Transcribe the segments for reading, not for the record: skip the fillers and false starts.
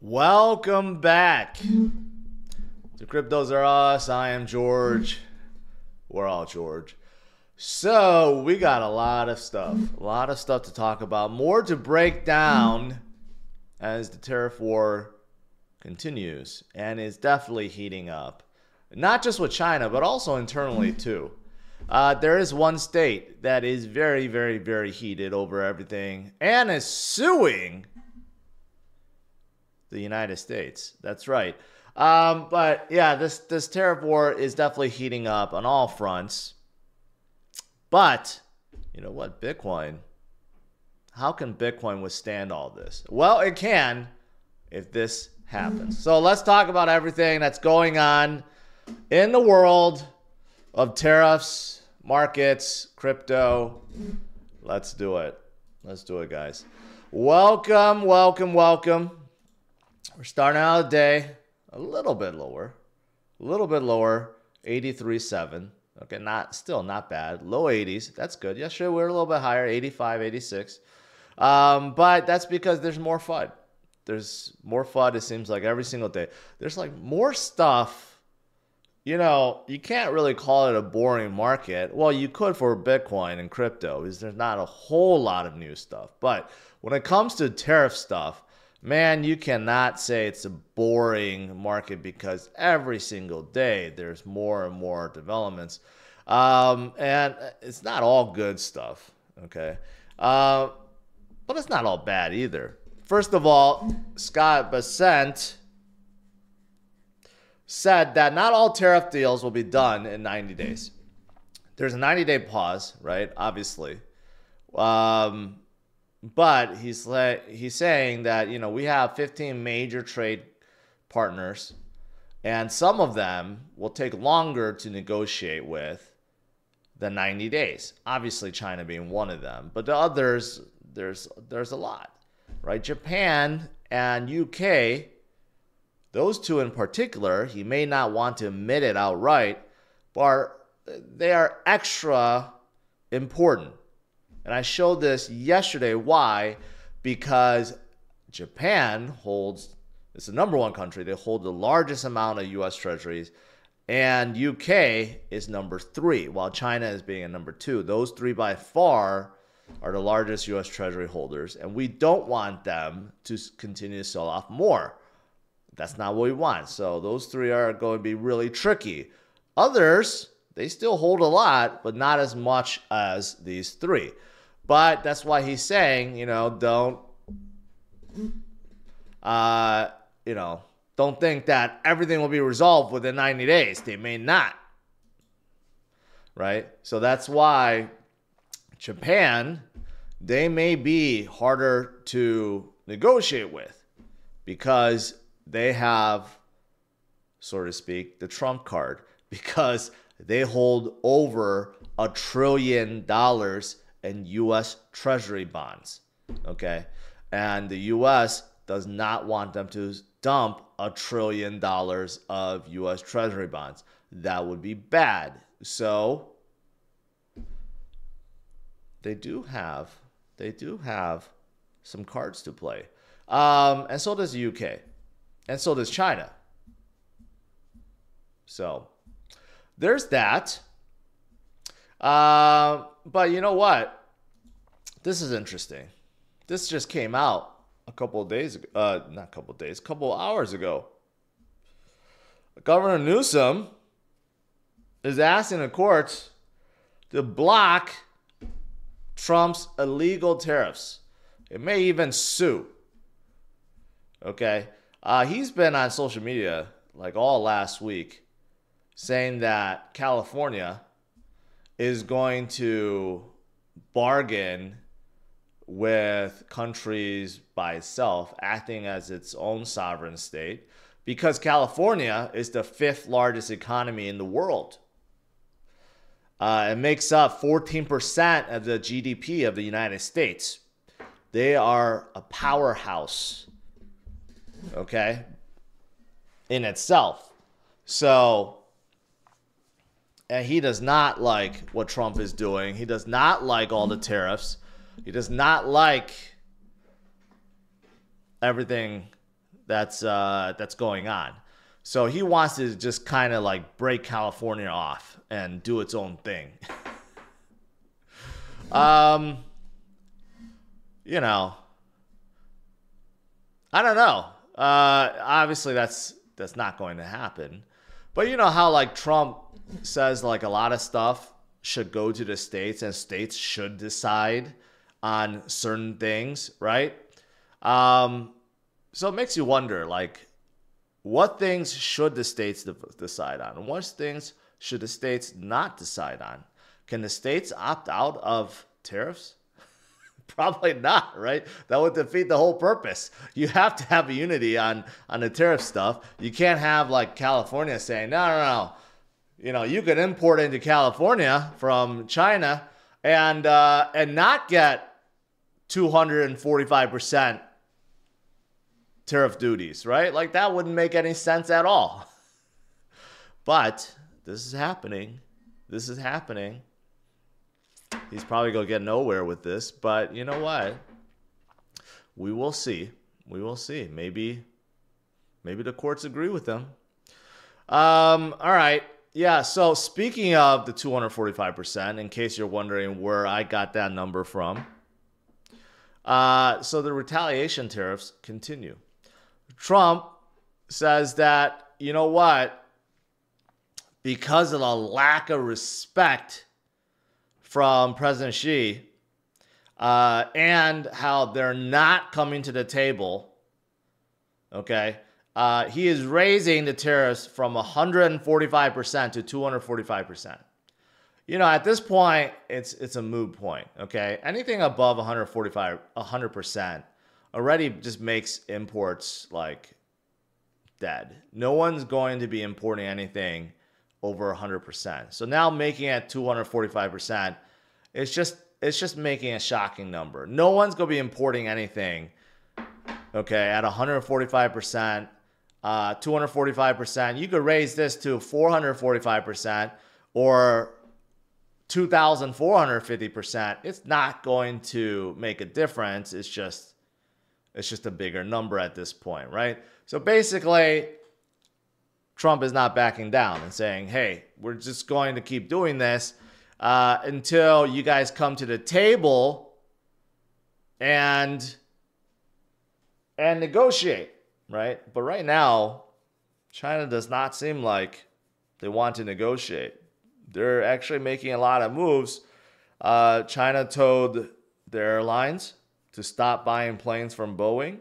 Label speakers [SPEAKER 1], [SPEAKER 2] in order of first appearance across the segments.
[SPEAKER 1] Welcome back to Cryptos Are Us. I am George. We're all George. So we got a lot of stuff to talk about, more to break down as the tariff war continues and is definitely heating up. Not just with China, but also internally too. There is one state that is very, very, very heated over everything and is suing the United States. That's right. But yeah, this tariff war is definitely heating up on all fronts. But you know what? Bitcoin, how can Bitcoin withstand all this? Well, it can if this happens. So let's talk about everything that's going on in the world of tariffs, markets, crypto. Let's do it. Let's do it, guys. Welcome, welcome, welcome. We're starting out the day a little bit lower, 83.7. Okay, still not bad. Low 80s, that's good. Yesterday we were a little bit higher, 85, 86. But that's because there's more FUD. There's more FUD, it seems like, every single day. There's like more stuff. You know, you can't really call it a boring market. Well, you could for Bitcoin and crypto, because there's not a whole lot of new stuff. But when it comes to tariff stuff, man, you cannot say it's a boring market because every single day there's more and more developments. And it's not all good stuff, okay? But it's not all bad either. First of all, Scott Bessent said that not all tariff deals will be done in 90 days. There's a 90-day pause, right? Obviously. But he's saying that, you know, we have 15 major trade partners, and some of them will take longer to negotiate with than 90 days. Obviously, China being one of them, but the others, there's a lot, right? Japan and UK, those two in particular, he may not want to admit it outright, but they are extra important. And I showed this yesterday. Why? Because Japan holds, it's the #1 country. They hold the largest amount of U.S. treasuries. And UK is #3, while China is being at #2. Those three by far are the largest U.S. treasury holders. And we don't want them to continue to sell off more. That's not what we want. So those three are going to be really tricky. Others, they still hold a lot, but not as much as these three. But that's why he's saying, you know, don't think that everything will be resolved within 90 days. They may not, right? So that's why Japan, they may be harder to negotiate with because they have, so to speak, the trump card, because they hold over $1 trillion in U.S. Treasury bonds, okay? And the U.S. does not want them to dump $1 trillion of U.S. Treasury bonds. That would be bad. So they do have some cards to play. And so does the UK. And so does China. So there's that. But you know what? This is interesting. This just came out a couple hours ago. Governor Newsom is asking the courts to block Trump's illegal tariffs. It may even sue. Okay? He's been on social media like all last week saying that California is going to bargain with countries by itself, acting as its own sovereign state, because California is the 5th largest economy in the world. It makes up 14% of the GDP of the United States. They are a powerhouse, okay, in itself. So, and he does not like what Trump is doing. He does not like all the tariffs. He does not like everything that's going on. So he wants to just kind of like break California off and do its own thing. You know, I don't know. Obviously, that's not going to happen. But you know how like Trump says like a lot of stuff should go to the states and states should decide on certain things, right? So it makes you wonder, like, what things should the states decide on? And what things should the states not decide on? Can the states opt out of tariffs? Probably not, right? That would defeat the whole purpose. You have to have a unity on the tariff stuff. You can't have like California saying, no. You know, you could import into California from China and not get 245% tariff duties, right? Like that wouldn't make any sense at all. But this is happening. This is happening. He's probably going to get nowhere with this, but you know what? We will see. We will see. Maybe the courts agree with him. All right. Yeah, so speaking of the 245%, in case you're wondering where I got that number from, so the retaliation tariffs continue. Trump says that, you know what, because of the lack of respect from President Xi and how they're not coming to the table, okay, he is raising the tariffs from 145% to 245%. You know, at this point, it's a moot point, okay? Anything above 100% already just makes imports like dead. No one's going to be importing anything over 100%. So now making it 245%, it's just making a shocking number. No one's going to be importing anything, okay, at 145%, 245%. You could raise this to 445% or 2,450%. It's not going to make a difference. It's just a bigger number at this point, right? So basically, Trump is not backing down and saying, hey, we're just going to keep doing this until you guys come to the table and negotiate, right? But right now, China does not seem like they want to negotiate. They're actually making a lot of moves. China told the airlines to stop buying planes from Boeing.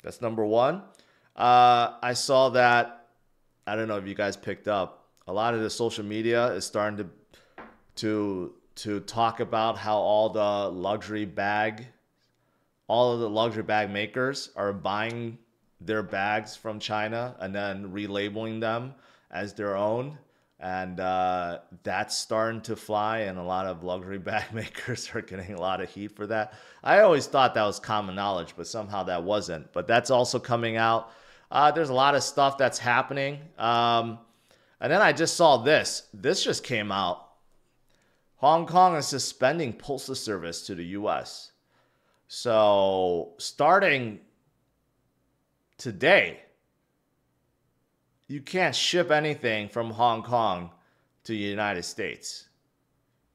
[SPEAKER 1] That's number one. I saw that, I don't know if you guys picked up, a lot of the social media is starting to talk about how all of the luxury bag makers are buying their bags from China and then relabeling them as their own. And that's starting to fly, and a lot of luxury bag makers are getting a lot of heat for that. I always thought that was common knowledge, but somehow that wasn't. But that's also coming out. There's a lot of stuff that's happening. And then I just saw this. This just came out. Hong Kong is suspending postal service to the U.S. So starting today, you can't ship anything from Hong Kong to the United States.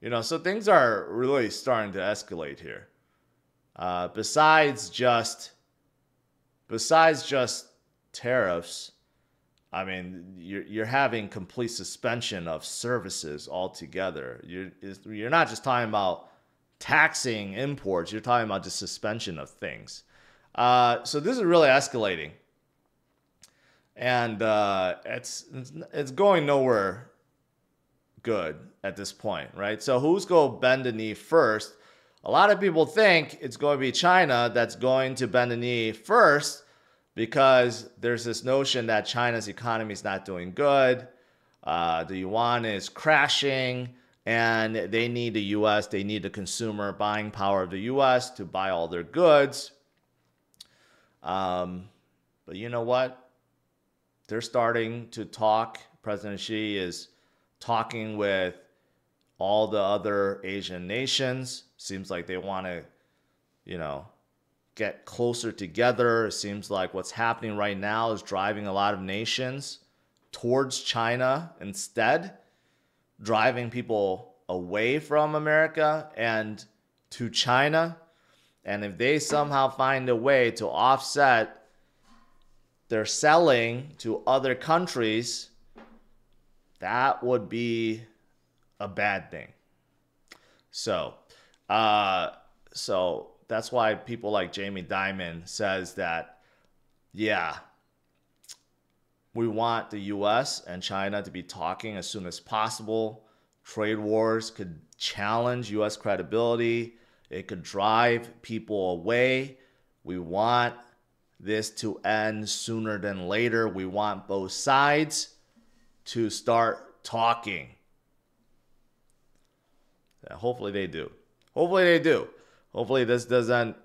[SPEAKER 1] You know, so things are really starting to escalate here. Besides just tariffs, I mean, you're having complete suspension of services altogether. You're not just talking about taxing imports. You're talking about just suspension of things. So this is really escalating. And it's going nowhere good at this point, right? So who's going to bend the knee first? A lot of people think it's going to be China that's going to bend the knee first because there's this notion that China's economy is not doing good. The yuan is crashing, and they need the U.S., they need the consumer buying power of the U.S. to buy all their goods. But you know what? They're starting to talk. President Xi is talking with all the other Asian nations. Seems like they want to, get closer together. It seems like what's happening right now is driving a lot of nations towards China instead, driving people away from America and to China. And if they somehow find a way to offset their selling to other countries, that would be a bad thing. So that's why people like Jamie Dimon says that, yeah, we want the US and China to be talking as soon as possible. Trade wars could challenge US credibility. It could drive people away. We want this to end sooner than later. We want both sides to start talking. Yeah, hopefully they do. Hopefully they do. Hopefully this doesn't,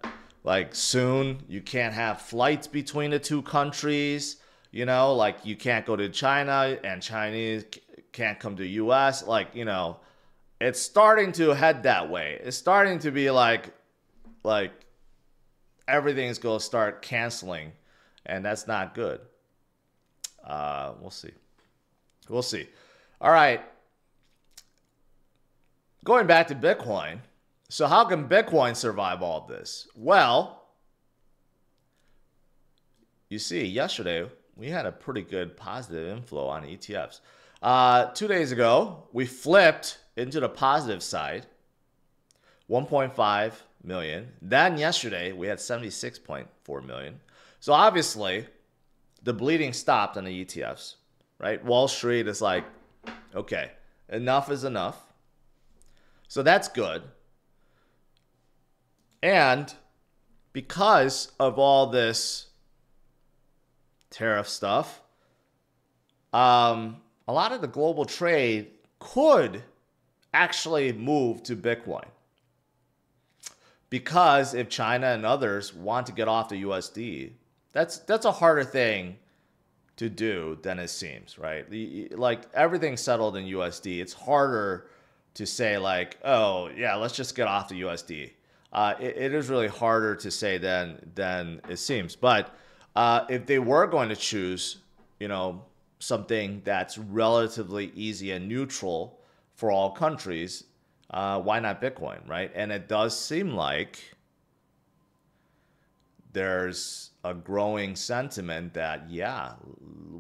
[SPEAKER 1] like, soon you can't have flights between the two countries. You know, like, you can't go to China and Chinese can't come to US. Like, you know, it's starting to head that way. It's starting to be like everything's going to start canceling, and that's not good. We'll see. We'll see. All right. Going back to Bitcoin. So how can Bitcoin survive all of this? Well, you see, yesterday we had a pretty good positive inflow on ETFs. 2 days ago, we flipped into the positive side, 1.5 million. Then yesterday, we had 76.4 million. So obviously, the bleeding stopped on the ETFs, right? Wall Street is like, okay, enough is enough. So that's good. And because of all this tariff stuff, a lot of the global trade could actually move to Bitcoin. Because if China and others want to get off the USD, that's a harder thing to do than it seems, right? Like, everything's settled in USD. It's harder to say, like, oh yeah, let's just get off the USD. It is really harder to say than it seems. But if they were going to choose, you know, something that's relatively easy and neutral for all countries, why not Bitcoin, right? And it does seem like there's a growing sentiment that, yeah,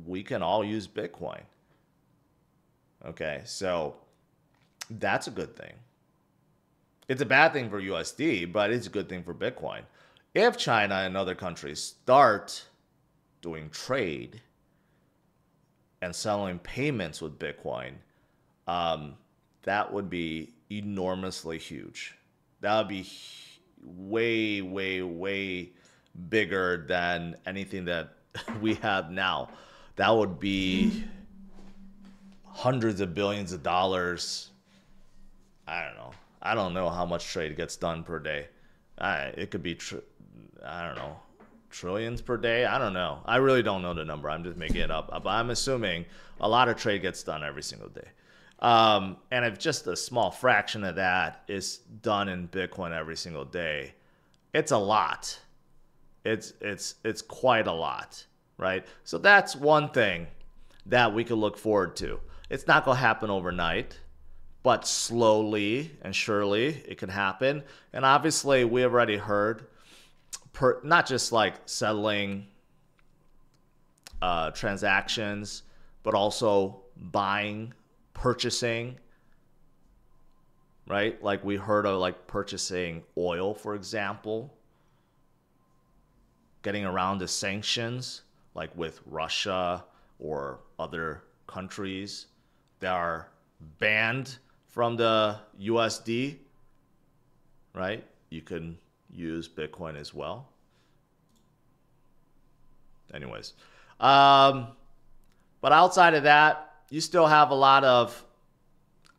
[SPEAKER 1] we can all use Bitcoin. Okay, so that's a good thing. It's a bad thing for USD, but it's a good thing for Bitcoin. If China and other countries start doing trade and selling payments with Bitcoin, that would be enormously huge. That would be way, way, way bigger than anything that we have now. That would be hundreds of billions of dollars. I don't know how much trade gets done per day. It could be, I don't know, trillions per day. I don't know. I really don't know the number. I'm just making it up. But I'm assuming a lot of trade gets done every single day. And if just a small fraction of that is done in Bitcoin every single day, it's a lot. It's quite a lot, right? So that's one thing that we could look forward to. It's not going to happen overnight, but slowly and surely it can happen. And obviously we have already heard, not just like settling transactions, but also buying, purchasing, right? Like we heard of like purchasing oil, for example, getting around the sanctions, like with Russia or other countries that are banned from the USD, right? You can use Bitcoin as well. Anyways, but outside of that, you still have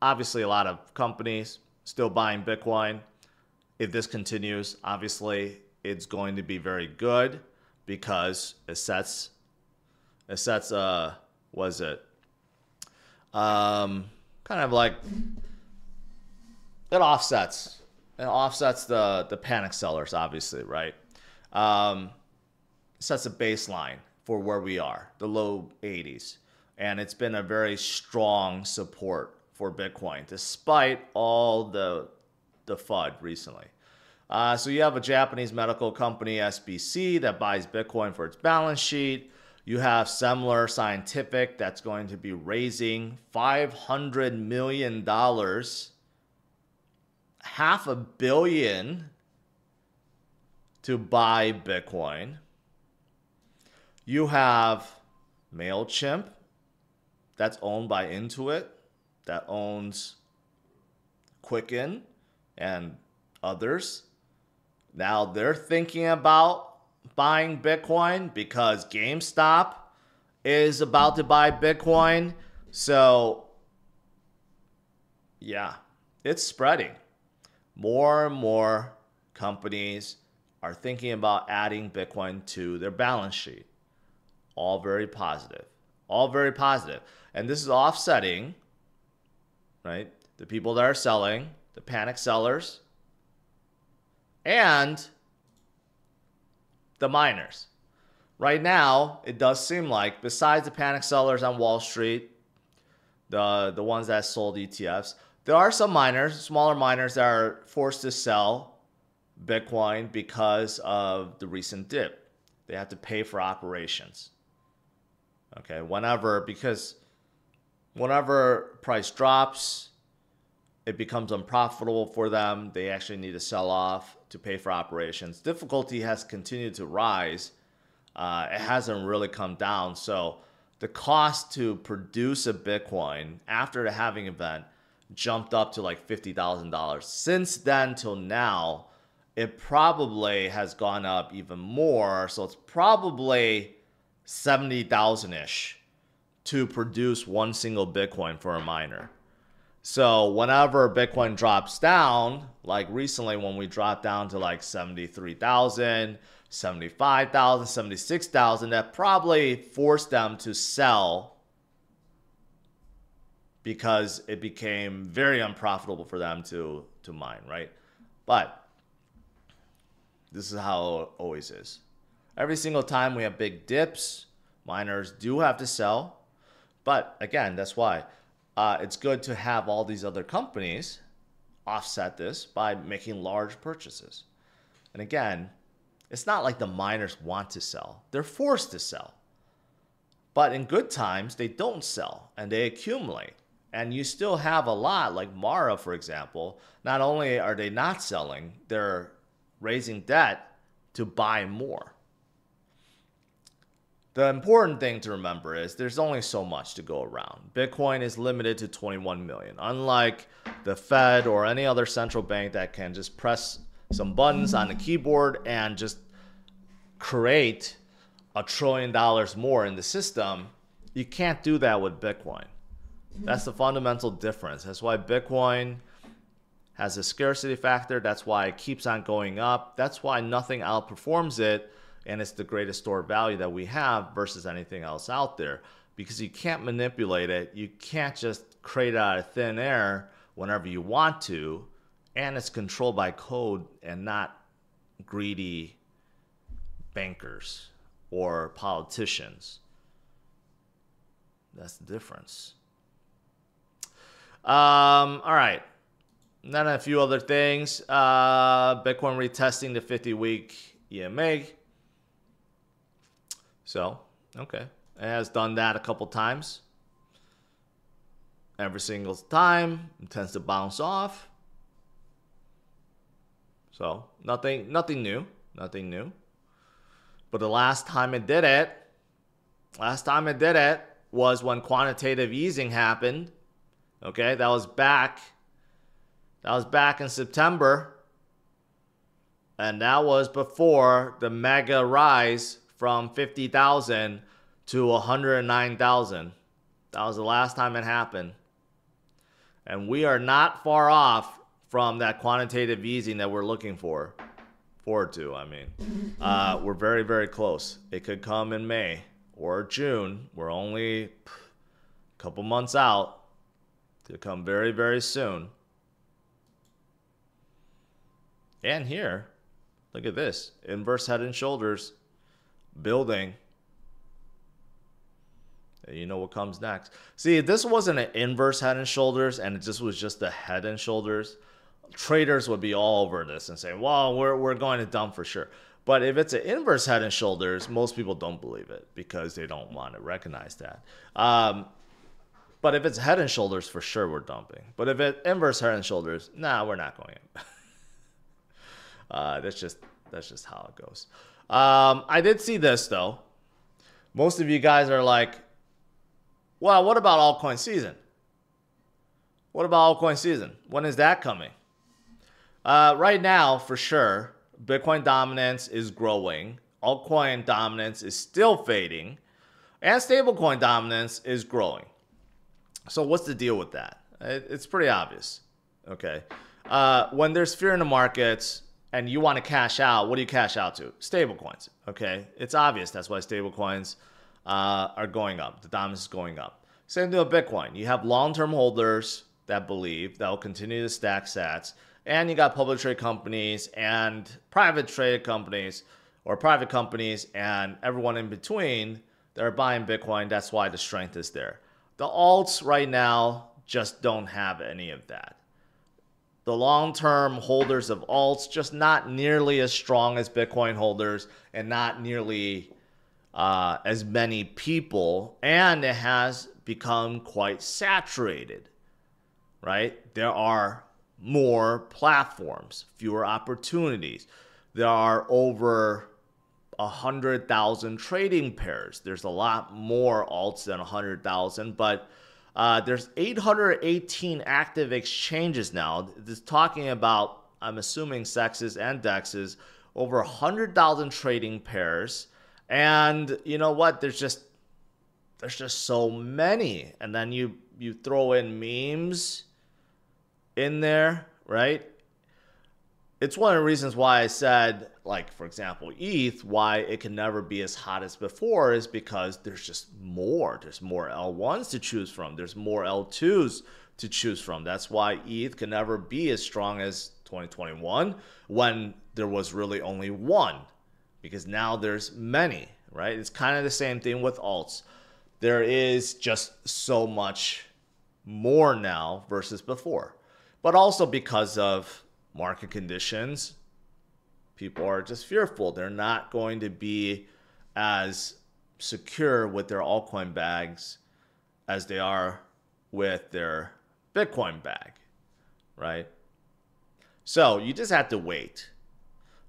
[SPEAKER 1] obviously a lot of companies still buying Bitcoin. If this continues, obviously it's going to be very good because it sets kind of like, it offsets the panic sellers, obviously, right? sets a baseline for where we are, the low 80s. And it's been a very strong support for Bitcoin, despite all the FUD recently. So you have a Japanese medical company, SBC, that buys Bitcoin for its balance sheet. You have Semler Scientific that's going to be raising $500 million, $500 million to buy Bitcoin. You have Mailchimp that's owned by Intuit, that owns Quicken and others. Now they're thinking about buying Bitcoin because GameStop is about to buy Bitcoin. So yeah, it's spreading. More and more companies are thinking about adding Bitcoin to their balance sheet. All very positive. All very positive. And this is offsetting, right, the people that are selling, the panic sellers, and the miners. Right now, it does seem like, besides the panic sellers on Wall Street, the ones that sold ETFs, there are some miners, smaller miners, that are forced to sell Bitcoin because of the recent dip. They have to pay for operations. Okay, because whenever price drops, it becomes unprofitable for them. They actually need to sell off to pay for operations. Difficulty has continued to rise. It hasn't really come down. So the cost to produce a Bitcoin after the halving event jumped up to like $50,000. Since then till now, it probably has gone up even more. So it's probably 70,000-ish to produce one single Bitcoin for a miner. So whenever Bitcoin drops down, like recently when we dropped down to like 73,000, 75,000, 76,000, that probably forced them to sell because it became very unprofitable for them to mine, right? But this is how it always is. Every single time we have big dips, miners do have to sell. But again, that's why it's good to have all these other companies offset this by making large purchases. And again, it's not like the miners want to sell. They're forced to sell. But in good times, they don't sell and they accumulate. And you still have a lot, like Mara, for example. Not only are they not selling, they're raising debt to buy more. The important thing to remember is there's only so much to go around. Bitcoin is limited to 21 million. Unlike the Fed or any other central bank that can just press some buttons on the keyboard and just create $1 trillion more in the system, you can't do that with Bitcoin. That's the fundamental difference. That's why Bitcoin has a scarcity factor. That's why it keeps on going up. That's why nothing outperforms it. And it's the greatest store of value that we have versus anything else out there. Because you can't manipulate it. You can't just create it out of thin air whenever you want to. And it's controlled by code and not greedy bankers or politicians. That's the difference. All right. And then a few other things. Bitcoin retesting the 50-week EMA. So, okay. It has done that a couple times. Every single time, it tends to bounce off. So, nothing new. Nothing new. But the last time it did it was when quantitative easing happened. Okay, that was back in September. And that was before the mega rise from 50,000 to 109,000. That was the last time it happened. And we are not far off from that quantitative easing that we're looking forward to. I mean, we're very, very close. It could come in May or June. We're only a couple months out. To come very, very soon. And here, Look at this. Inverse head and shoulders. Building. You know what comes next. See, if this wasn't an inverse head and shoulders and it just was just the head and shoulders, traders would be all over this and say, well, we're going to dump for sure. But if it's an inverse head and shoulders, most people don't believe it because they don't want to recognize that. But if it's head and shoulders, for sure we're dumping. But if it's inverse head and shoulders, nah, we're not going in. That's just how it goes. I did see this though. Most of you guys are like, well, what about altcoin season? What about altcoin season? When is that coming? Right now, for sure, Bitcoin dominance is growing. Altcoin dominance is still fading. And stablecoin dominance is growing. So what's the deal with that? It's pretty obvious. Okay. When there's fear in the markets and you want to cash out, what do you cash out to? Stablecoins. Okay. It's obvious. That's why stablecoins are going up. The dominance is going up. Same thing with Bitcoin. You have long-term holders that believe that will continue to stack sats. And you got public trade companies and private trade companies or private companies and everyone in between that are buying Bitcoin. That's why the strength is there. The alts right now just don't have any of that. The long-term holders of alts just not nearly as strong as Bitcoin holders and not nearly as many people. And it has become quite saturated, right? There are more platforms, fewer opportunities. There are over 100,000 trading pairs. There's a lot more alts than 100,000, but there's 818 active exchanges now. This is talking about, I'm assuming, sexes and dexes, over 100,000 trading pairs. And you know what? There's just so many. And then you throw in memes in there, right? It's one of the reasons why I said, like, for example, ETH, why it can never be as hot as before is because there's just more. There's more L1s to choose from. There's more L2s to choose from. That's why ETH can never be as strong as 2021 when there was really only one, because now there's many, right? It's kind of the same thing with alts. There is just so much more now versus before. But also because of market conditions, people are just fearful. They're not going to be as secure with their altcoin bags as they are with their Bitcoin bag, right? So you just have to wait.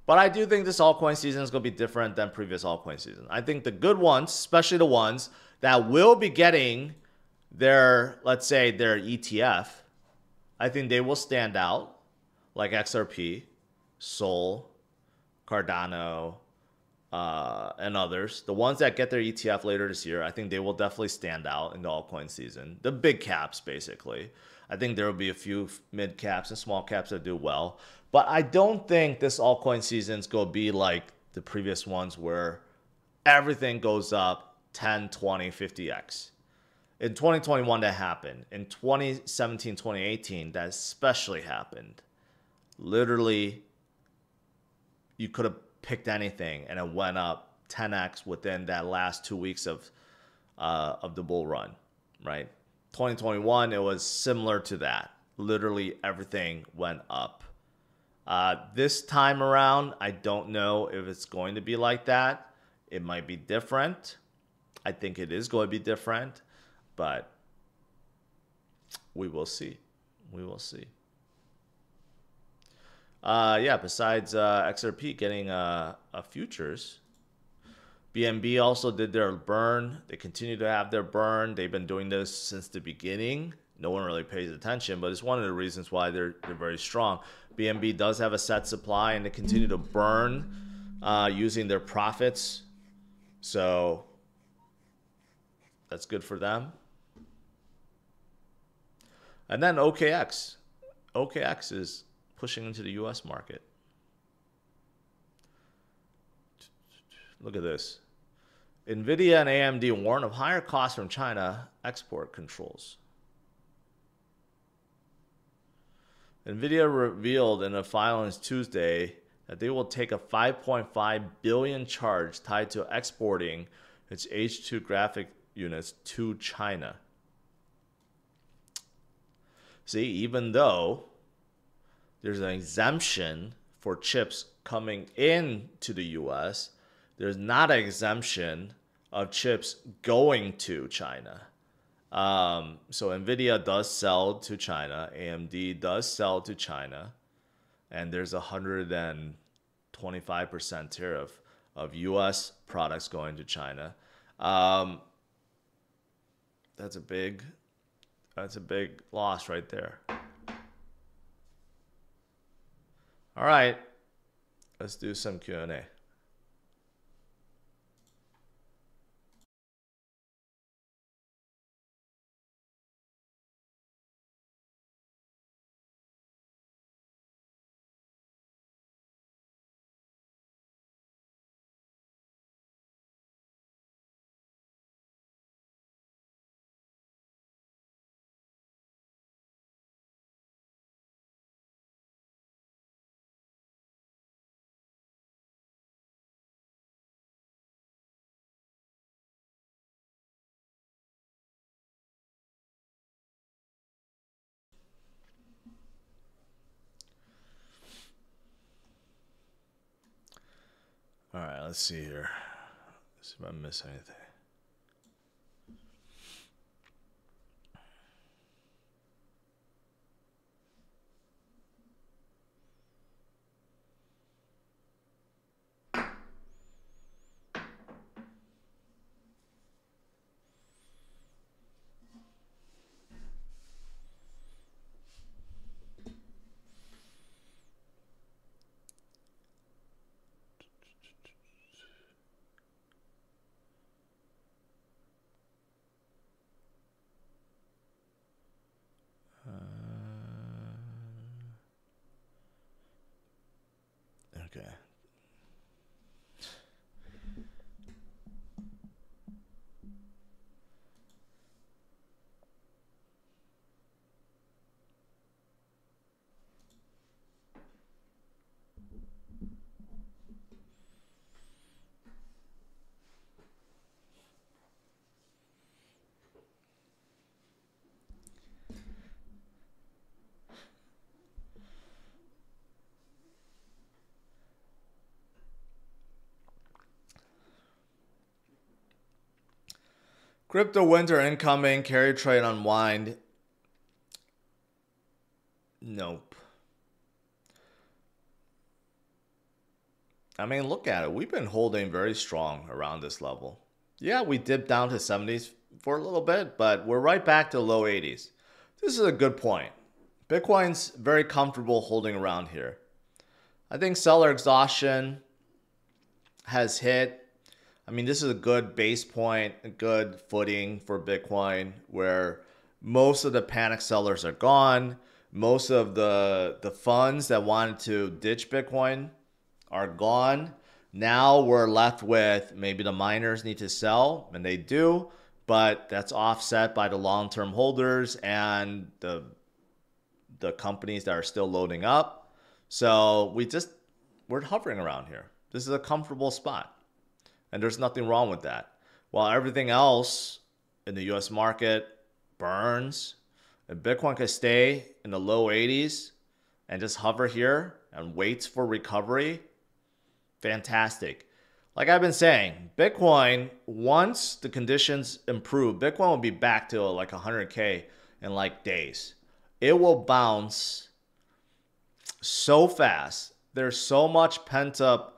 [SPEAKER 1] But I do think this altcoin season is going to be different than previous altcoin season. I think the good ones, especially the ones that will be getting their, let's say, their ETF, I think they will stand out, like XRP, Sol, Cardano, and others. The ones that get their ETF later this year, I think they will definitely stand out in the altcoin season. The big caps, basically. I think there will be a few mid caps and small caps that do well. But I don't think this altcoin season is going to be like the previous ones where everything goes up 10, 20, 50x. In 2021, that happened. In 2017, 2018, that especially happened. Literally, you could have picked anything and it went up 10x within that last 2 weeks of the bull run, right? 2021, it was similar to that. Literally everything went up. This time around, I don't know if it's going to be like that. It might be different. I think it is going to be different, but we will see. We will see. Yeah, besides XRP getting a futures, BNB also did their burn. They continue to have their burn. They've been doing this since the beginning. No one really pays attention, but it's one of the reasons why they're very strong. BNB does have a set supply, and they continue to burn using their profits. So that's good for them. And then OKX. OKX is pushing into the US market. Look at this. NVIDIA and AMD warn of higher costs from China export controls. NVIDIA revealed in a filing Tuesday that they will take a 5.5 billion charge tied to exporting its H2 graphic units to China. See, even though there's an exemption for chips coming into the US, there's not an exemption of chips going to China. So NVIDIA does sell to China, AMD does sell to China, and there's 125% tariff of US products going to China. That's a big loss right there. All right, let's do some Q&A. All right, let's see here. Let's see if I miss anything. Okay. Crypto winter incoming, carry trade unwind. Nope. I mean, look at it. We've been holding very strong around this level. Yeah, we dipped down to 70s for a little bit, but we're right back to low 80s. This is a good point. Bitcoin's very comfortable holding around here. I think seller exhaustion has hit. I mean, this is a good base point, a good footing for Bitcoin where most of the panic sellers are gone. Most of the funds that wanted to ditch Bitcoin are gone. Now we're left with maybe the miners need to sell, and they do, but that's offset by the long-term holders and the companies that are still loading up. So we're hovering around here. This is a comfortable spot. And there's nothing wrong with that. While everything else in the US market burns, if Bitcoin could stay in the low 80s and just hover here and waits for recovery, fantastic. Like I've been saying, Bitcoin, once the conditions improve, Bitcoin will be back to like 100K in like days. It will bounce so fast. There's so much pent up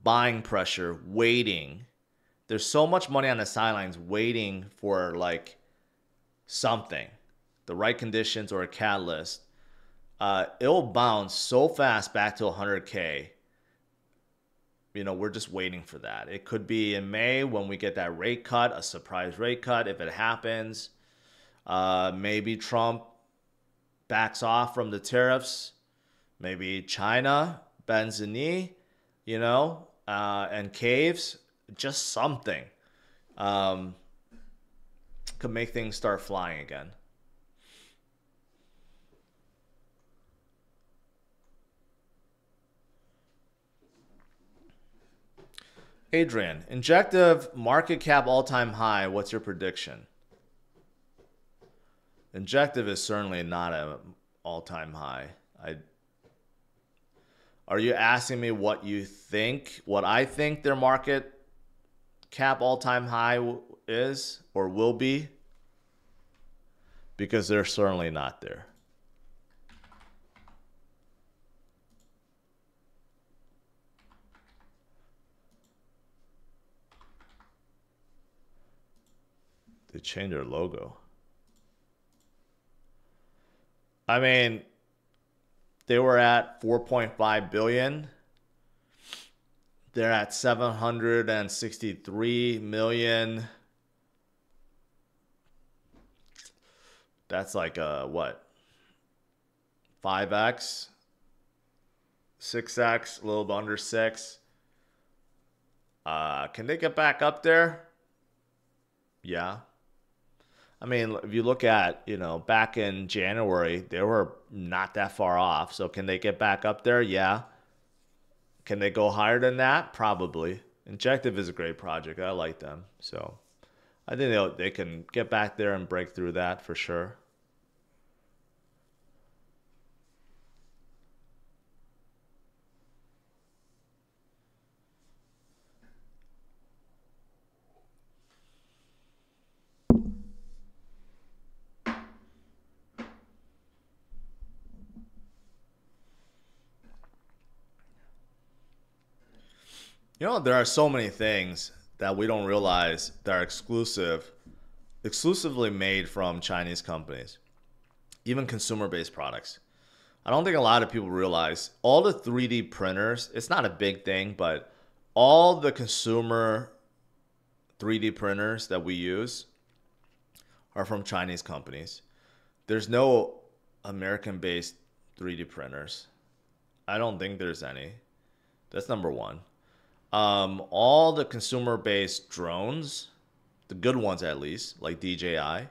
[SPEAKER 1] buying pressure waiting. There's so much money on the sidelines waiting for like something, the right conditions or a catalyst. It'll bounce so fast back to 100K. You know, we're just waiting for that. It could be in May when we get that rate cut, a surprise rate cut. If it happens, maybe Trump backs off from the tariffs. Maybe China bends the knee, you know, and caves. Just something could make things start flying again. Adrian, Injective market cap all-time high. What's your prediction? Injective is certainly not an all-time high. Are you asking me what you think, what I think their market cap all-time high is or will be? Because they're certainly not there. They changed their logo. I mean, they were at 4.5 billion. They're at 763 million. That's like a what? 5x, 6x, a little bit under 6. Can they get back up there? Yeah. I mean, if you look at, back in January, they were not that far off. So can they get back up there? Yeah. Can they go higher than that? Probably. Injective is a great project. I like them. So I think they can get back there and break through that for sure. There are so many things that we don't realize that are exclusively made from Chinese companies, even consumer-based products. I don't think a lot of people realize all the 3D printers, it's not a big thing, but all the consumer 3D printers that we use are from Chinese companies. There's no American-based 3D printers. I don't think there's any. That's number one. All the consumer-based drones, the good ones at least, like DJI,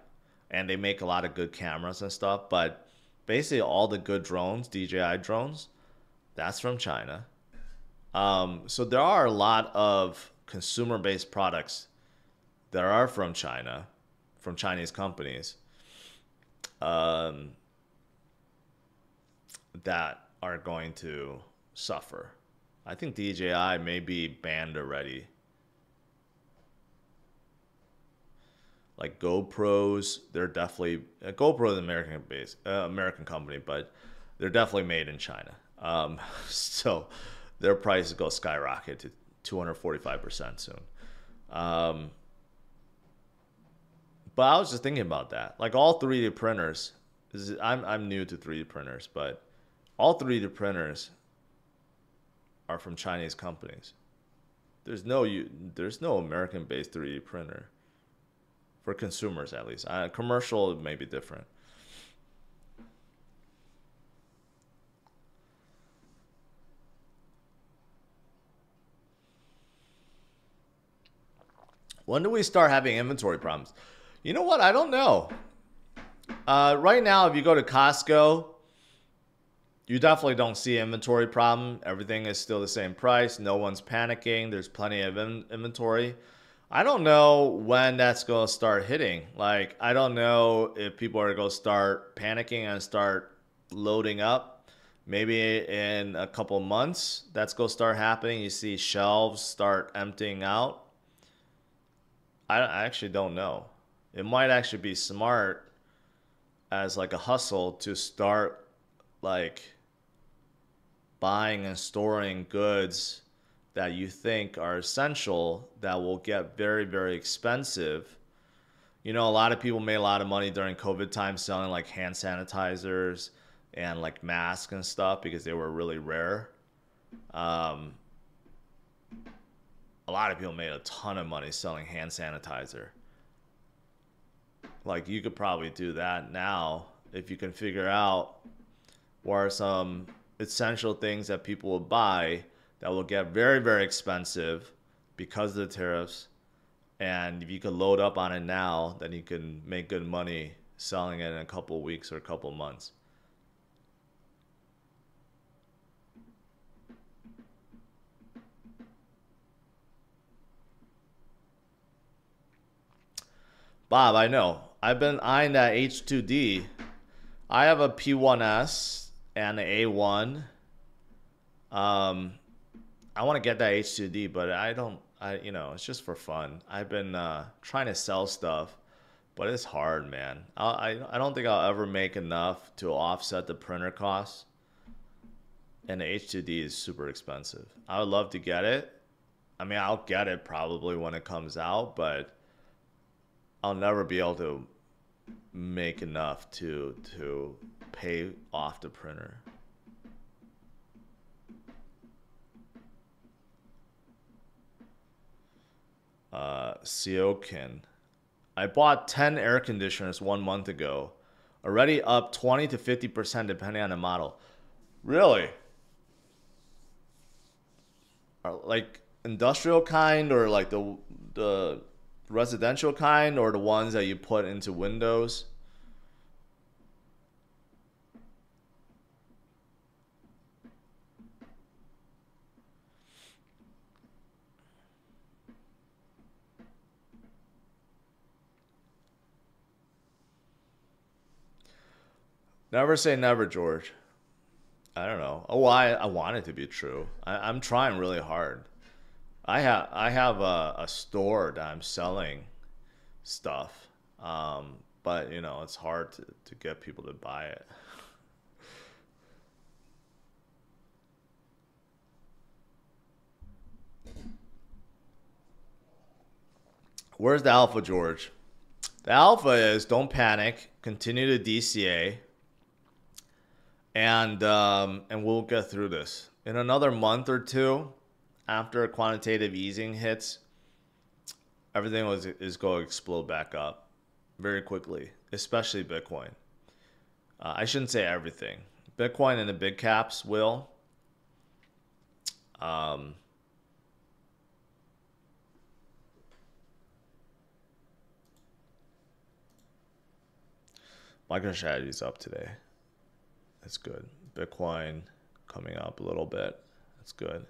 [SPEAKER 1] and they make a lot of good cameras and stuff, but basically all the good drones, DJI drones, that's from China. So there are a lot of consumer-based products that are from China, from Chinese companies, that are going to suffer. I think DJI may be banned already. Like GoPros, they're definitely GoPro is an American company, but they're definitely made in China. So their prices go skyrocket to 245% soon. But I was just thinking about that. Like all 3D printers, I'm new to 3D printers, but all 3D printers are from Chinese companies. There's no American-based 3D printer for consumers, at least. Commercial may be different. When do we start having inventory problems? You know what? I don't know. Right now, if you go to Costco, you definitely don't see inventory problem. Everything is still the same price. No one's panicking. There's plenty of inventory. I don't know when that's going to start hitting. Like, I don't know if people are going to start panicking and start loading up. Maybe in a couple months, that's going to start happening. You see shelves start emptying out. I actually don't know. It might actually be smart as like a hustle to start like buying and storing goods that you think are essential that will get very, very expensive. A lot of people made a lot of money during COVID time selling like hand sanitizers and like masks and stuff because they were really rare. A lot of people made a ton of money selling hand sanitizer. Like you could probably do that now if you can figure out what are some essential things that people will buy that will get very, very expensive because of the tariffs. And if you could load up on it now, then you can make good money selling it in a couple of weeks or a couple of months. Bob, I know. I've been eyeing that H2D. I have a P1S and an A1. I want to get that H2D, but it's just for fun. I've been trying to sell stuff, but it's hard, man. I don't think I'll ever make enough to offset the printer costs. And the H2D is super expensive. I would love to get it. I mean, I'll get it probably when it comes out, but I'll never be able to make enough to pay off the printer. Siokin. I bought 10 air conditioners 1 month ago. Already up 20 to 50% depending on the model. Really? Like industrial kind, or like the residential kind, or the ones that you put into windows? Never say never, George. I don't know. Oh, I want it to be true. I'm trying really hard. I have a store that I'm selling stuff, but it's hard to get people to buy it. Where's the alpha, George? The alpha is don't panic, continue to DCA, and we'll get through this. In another month or two, after quantitative easing hits, everything is going to explode back up very quickly, especially Bitcoin. I shouldn't say everything. Bitcoin and the big caps will. MicroStrategy's up today. That's good. Bitcoin coming up a little bit. That's good.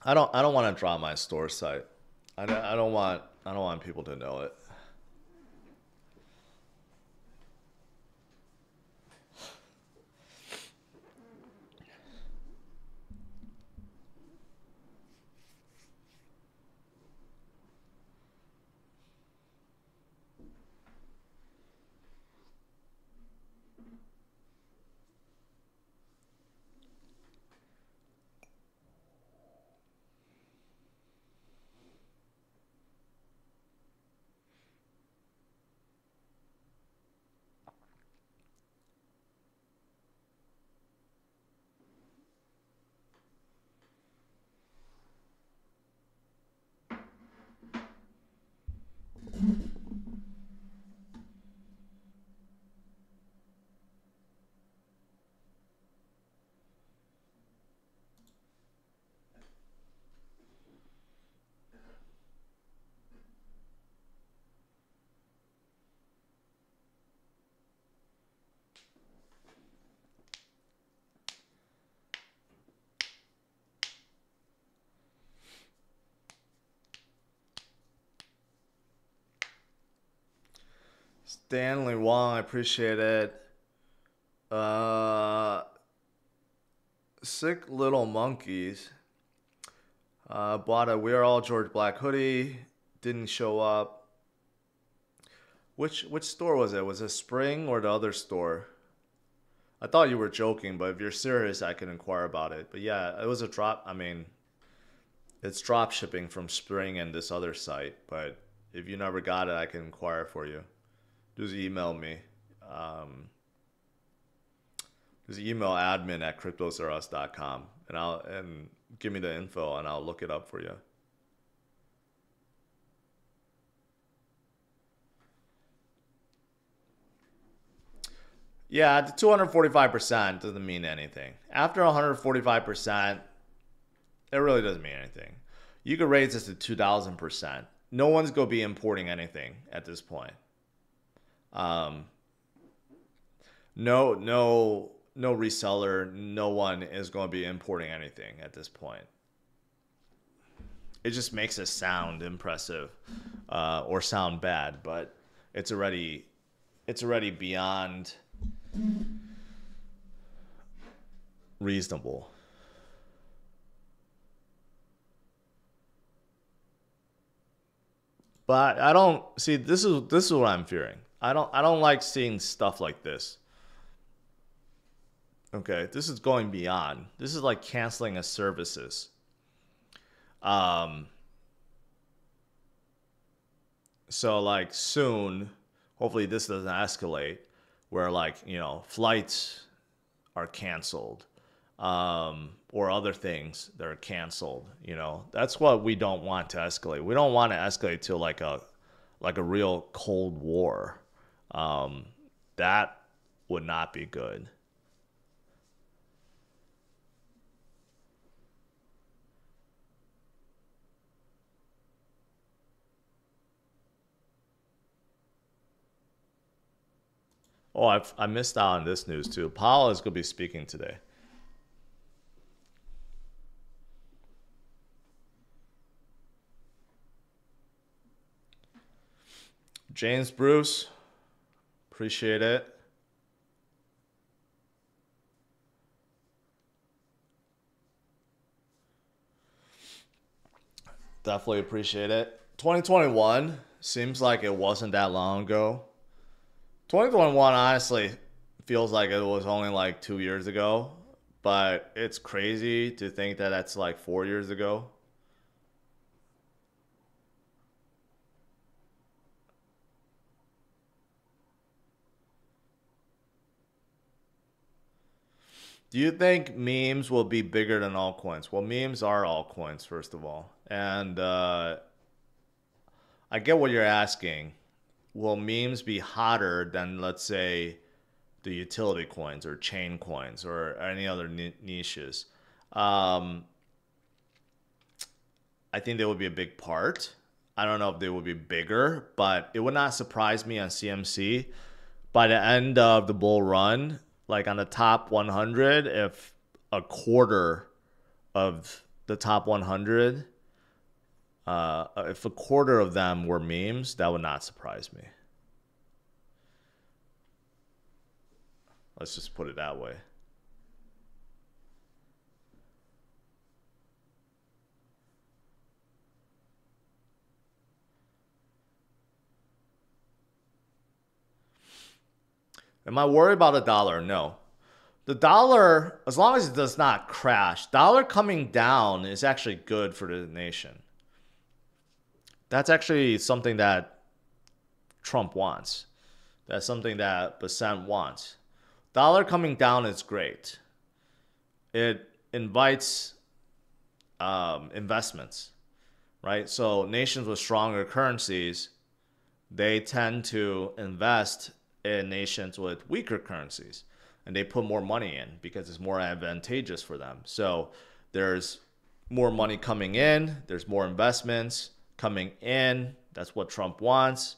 [SPEAKER 1] I don't want to drop my store site. I don't want people to know it. Stanley Wong, I appreciate it. Sick Little Monkeys. Bought a We're All George Black hoodie. Didn't show up. Which store was it? Was it Spring or the other store? I thought you were joking, but if you're serious, I can inquire about it. But yeah, it was a drop. I mean, it's drop shipping from Spring and this other site. But if you never got it, I can inquire for you. Just email me. Just email admin@cryptosaurus.com and give me the info and I'll look it up for you. Yeah, the 245% doesn't mean anything. After 145%, it really doesn't mean anything. You could raise this to 2,000%. No one's going to be importing anything at this point. No reseller, no one is going to be importing anything at this point. it just makes it sound impressive or sound bad, but it's already beyond reasonable. But I don't see, this is what I'm fearing. I don't like seeing stuff like this. Okay, this is going beyond. This is like canceling a services. So like soon, hopefully this doesn't escalate, where like, you know, flights are canceled, or other things that are canceled. You know, that's what we don't want to escalate. We don't want to escalate to like a real Cold War. That would not be good. Oh, I missed out on this news too. Powell is going to be speaking today. James Bruce, appreciate it. Definitely appreciate it. 2021 seems like it wasn't that long ago. 2021 honestly feels like it was only like 2 years ago, but it's crazy to think that that's like 4 years ago. Do you think memes will be bigger than altcoins? Well, memes are altcoins, first of all. And I get what you're asking. Will memes be hotter than, let's say, the utility coins or chain coins or any other niches? I think they would be a big part. I don't know if they would be bigger, but it would not surprise me on CMC by the end of the bull run, like on the top 100, if a quarter of the top 100, if a quarter of them were memes, that would not surprise me. Let's just put it that way. Am I worried about the dollar? No. The dollar, as long as it does not crash, dollar coming down is actually good for the nation. That's actually something that Trump wants. That's something that Percent wants. Dollar coming down is great. It invites investments, right? So nations with stronger currencies, they tend to invest in nations with weaker currencies, and they put more money in because it's more advantageous for them. So there's more money coming in, there's more investments coming in. That's what Trump wants.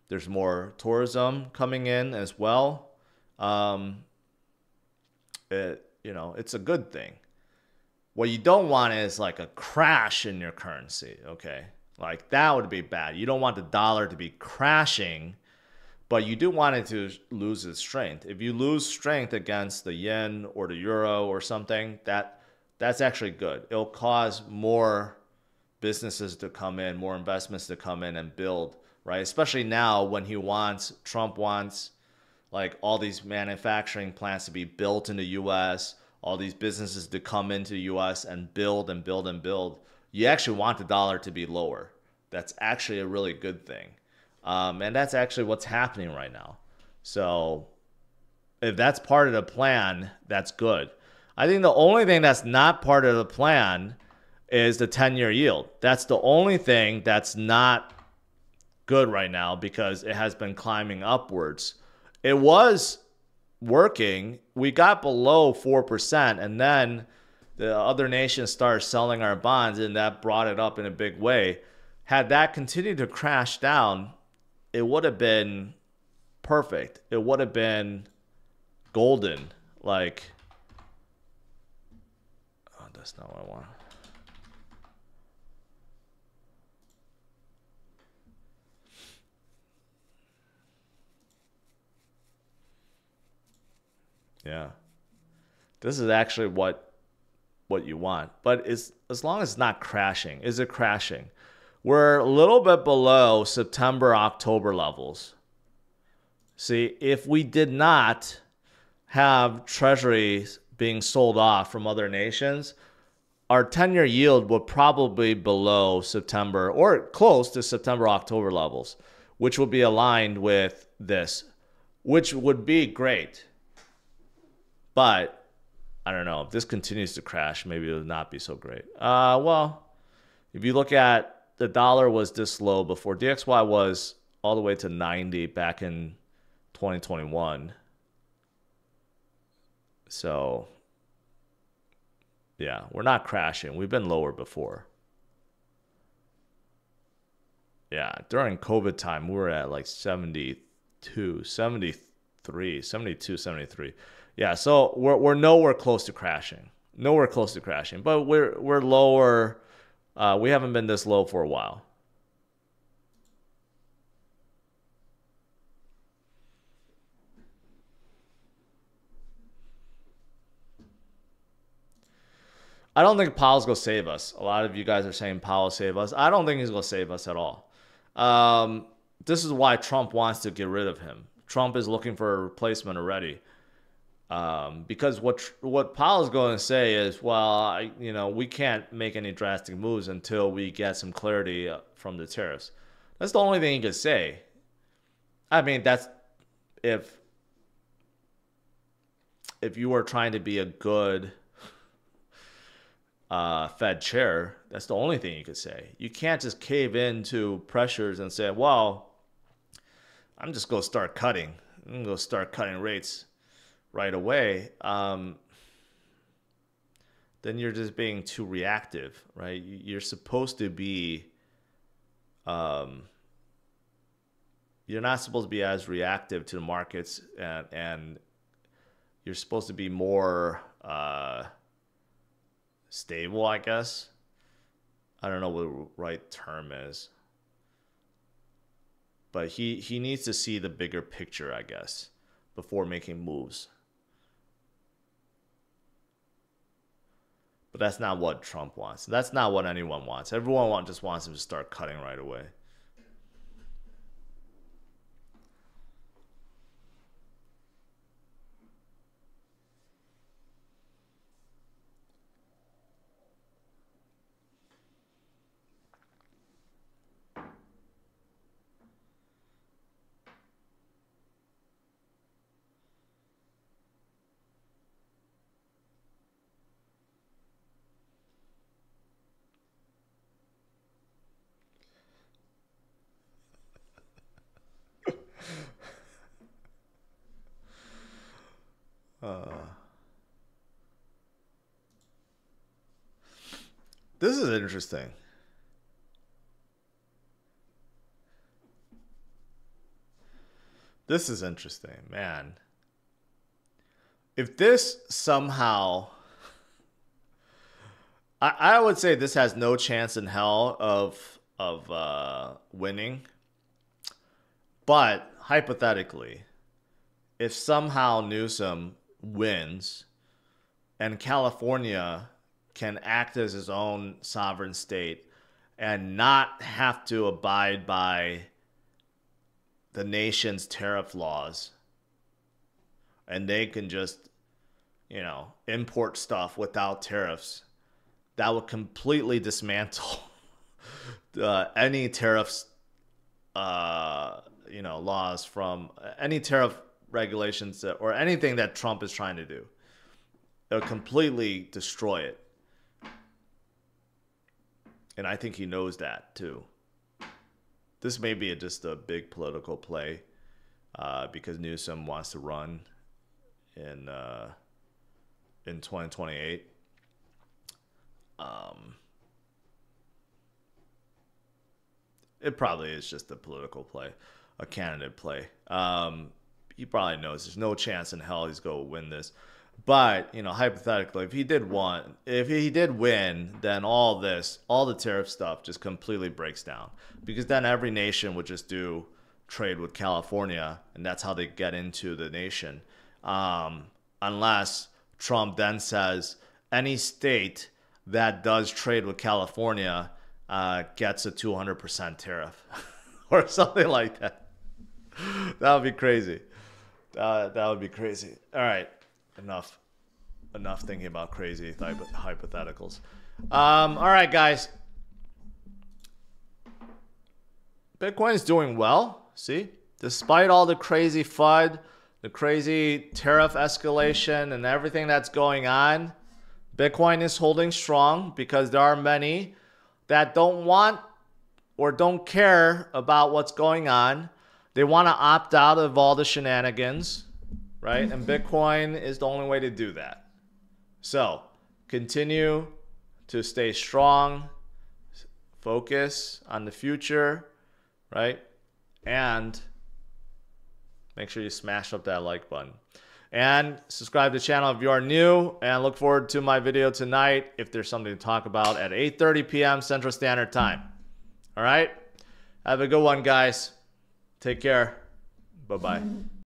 [SPEAKER 1] There's more tourism coming in as well. It's a good thing. What you don't want is like a crash in your currency, okay? Like that would be bad. You don't want the dollar to be crashing, but you do want it to lose its strength. If you lose strength against the yen or the euro or something, that's actually good. It'll cause more businesses to come in, more investments to come in and build, right? Especially now when Trump wants like all these manufacturing plants to be built in the US, all these businesses to come into the US and build and build and build. You actually want the dollar to be lower. That's actually a really good thing. And that's actually what's happening right now. So if that's part of the plan, that's good. I think the only thing that's not part of the plan is the 10-year yield. That's the only thing that's not good right now because it has been climbing upwards. It was working. We got below 4%, and then the other nations started selling our bonds, and that brought it up in a big way. Had that continued to crash down, it would have been perfect. It would have been golden. Like, oh, that's not what I want. Yeah. This is actually what you want. But it's, as long as it's not crashing. Is it crashing? We're a little bit below September, October levels. See, if we did not have treasuries being sold off from other nations, our 10-year yield would probably be below September or close to September, October levels, which would be aligned with this, which would be great. But I don't know. If this continues to crash, maybe it would not be so great. Well, if you look at the dollar was this low before. DXY was all the way to 90 back in 2021. So, yeah, we're not crashing. We've been lower before. Yeah, during COVID time, we were at like 72, 73, 72, 73. Yeah, so we're nowhere close to crashing. Nowhere close to crashing. But we're lower. We haven't been this low for a while. I don't think Powell's going to save us. A lot of you guys are saying Powell save us. I don't think he's going to save us at all. This is why Trump wants to get rid of him. Trump is looking for a replacement already. Because what Powell's going to say is, well, we can't make any drastic moves until we get some clarity from the tariffs. That's the only thing he could say. I mean, that's if you were trying to be a good Fed chair, that's the only thing you could say. You can't just cave into pressures and say, well, I'm just going to start cutting. I'm going to start cutting rates right away. Then you're just being too reactive, right? You're supposed to be, you're not supposed to be as reactive to the markets, and you're supposed to be more stable, I guess. I don't know what the right term is. But he needs to see the bigger picture, I guess, before making moves. But that's not what Trump wants. That's not what anyone wants. Everyone just wants him to start cutting right away. This is interesting. This is interesting, man. If this somehow, I would say this has no chance in hell of winning. But hypothetically, if somehow Newsom wins and California can act as his own sovereign state and not have to abide by the nation's tariff laws, and they can just, import stuff without tariffs, that would completely dismantle any tariffs, laws from any tariff regulations or anything that Trump is trying to do. It would completely destroy it. And I think he knows that too. This may be just a big political play because Newsom wants to run in 2028. It probably is just a political play, a candidate play. He probably knows there's no chance in hell he's going to win this. But, hypothetically, if he did win, then all the tariff stuff just completely breaks down. Because then every nation would just trade with California, and that's how they get into the nation. unless Trump then says any state that does trade with California gets a 200% tariff or something like that. That would be crazy. That would be crazy. All right, enough thinking about crazy hypotheticals. All right, guys. Bitcoin is doing well. See, despite all the crazy FUD, the crazy tariff escalation, and everything that's going on, Bitcoin is holding strong because there are many that don't want or don't care about what's going on. They want to opt out of all the shenanigans, right? And Bitcoin is the only way to do that. So continue to stay strong, focus on the future, right? And make sure you smash up that like button. And subscribe to the channel if you are new. And look forward to my video tonight if there's something to talk about at 8:30 p.m. Central Standard Time. All right? Have a good one, guys. Take care. Bye-bye.